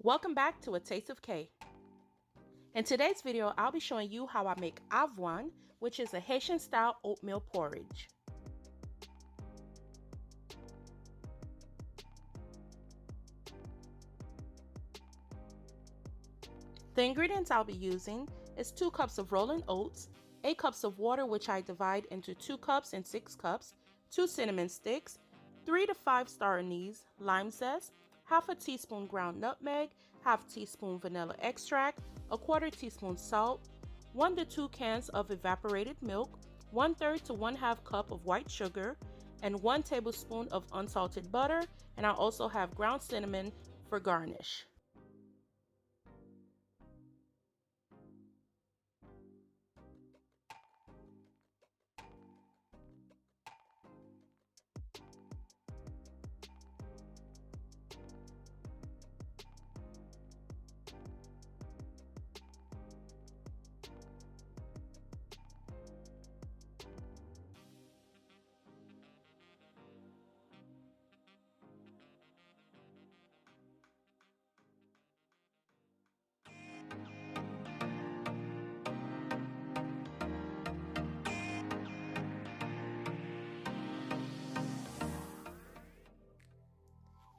Welcome back to A Taste of K. In today's video, I'll be showing you how I make Avwàn, which is a Haitian style oatmeal porridge. The ingredients I'll be using is 2 cups of rolling oats, 8 cups of water which I divide into 2 cups and 6 cups, 2 cinnamon sticks, 3 to 5 star anise, lime zest, half a teaspoon ground nutmeg, half teaspoon vanilla extract, a quarter teaspoon salt, 1 to 2 cans of evaporated milk, 1/3 to 1/2 cup of white sugar, and 1 tablespoon of unsalted butter, and I also have ground cinnamon for garnish.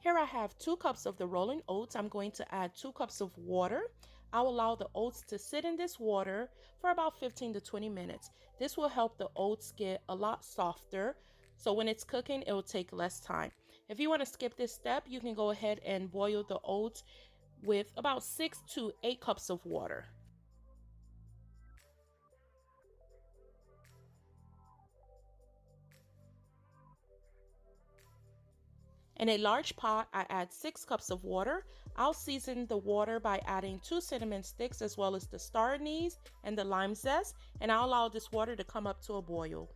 Here I have 2 cups of the rolling oats. I'm going to add 2 cups of water. I'll allow the oats to sit in this water for about 15 to 20 minutes. This will help the oats get a lot softer, so when it's cooking, it will take less time. If you want to skip this step, you can go ahead and boil the oats with about 6 to 8 cups of water. In a large pot, I add 6 cups of water. I'll season the water by adding 2 cinnamon sticks as well as the star anise and the lime zest, and I'll allow this water to come up to a boil.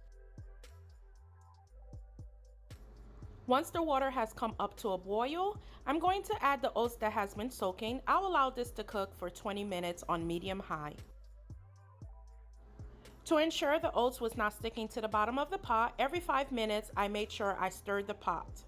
Once the water has come up to a boil, I'm going to add the oats that has been soaking. I'll allow this to cook for 20 minutes on medium-high. To ensure the oats was not sticking to the bottom of the pot, every 5 minutes I made sure I stirred the pot.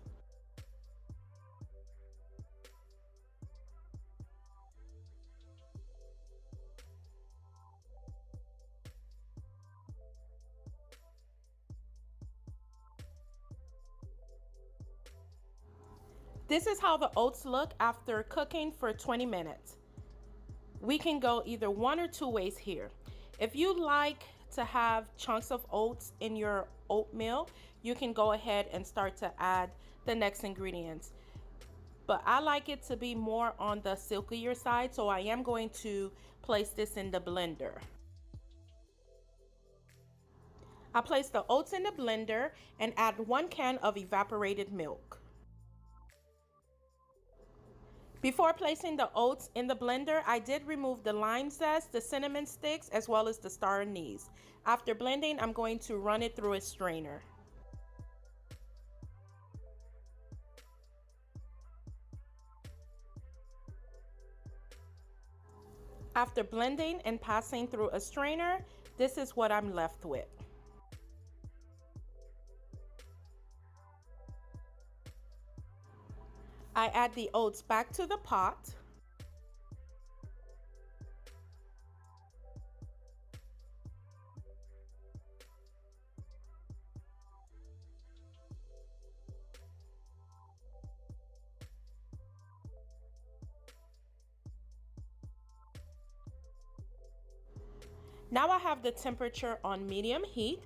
This is how the oats look after cooking for 20 minutes. We can go either one or two ways here. If you like to have chunks of oats in your oatmeal, you can go ahead and start to add the next ingredients. But I like it to be more on the silkier side, so I am going to place this in the blender. I place the oats in the blender and add 1 can of evaporated milk. Before placing the oats in the blender, I did remove the lime zest, the cinnamon sticks, as well as the star anise. After blending, I'm going to run it through a strainer. After blending and passing through a strainer, this is what I'm left with. I add the oats back to the pot. Now I have the temperature on medium heat.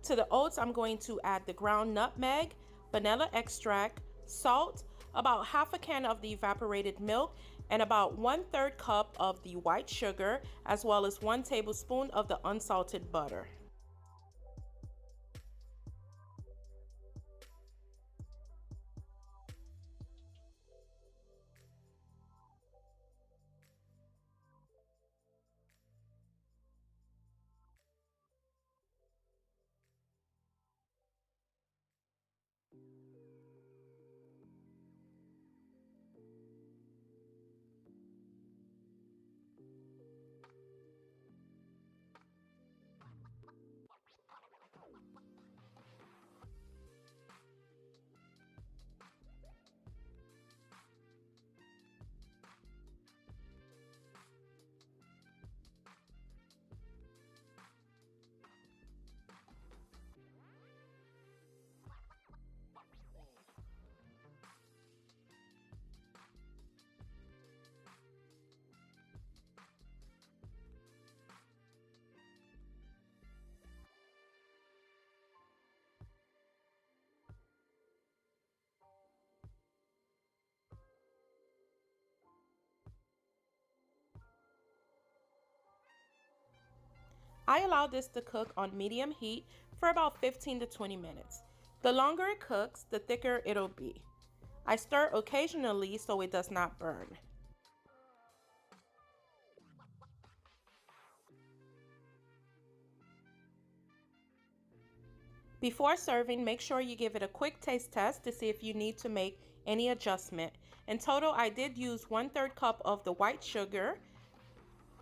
To the oats, I'm going to add the ground nutmeg, vanilla extract, salt, about half a can of the evaporated milk, and about 1/3 cup of the white sugar, as well as 1 tablespoon of the unsalted butter. I allow this to cook on medium heat for about 15 to 20 minutes. The longer it cooks, the thicker it'll be. I stir occasionally so it does not burn. Before serving, make sure you give it a quick taste test to see if you need to make any adjustment. In total, I did use 1/3 cup of the white sugar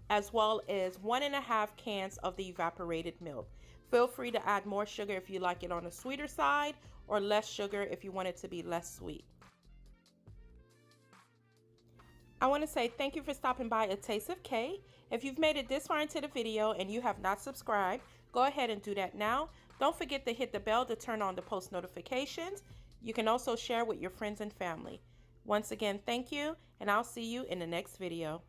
as well as 1.5 cans of the evaporated milk. Feel free to add more sugar if you like it on the sweeter side or less sugar if you want it to be less sweet. I want to say thank you for stopping by A Taste of K. If you've made it this far into the video and you have not subscribed, go ahead and do that now. Don't forget to hit the bell to turn on the post notifications. You can also share with your friends and family. Once again, thank you, and I'll see you in the next video.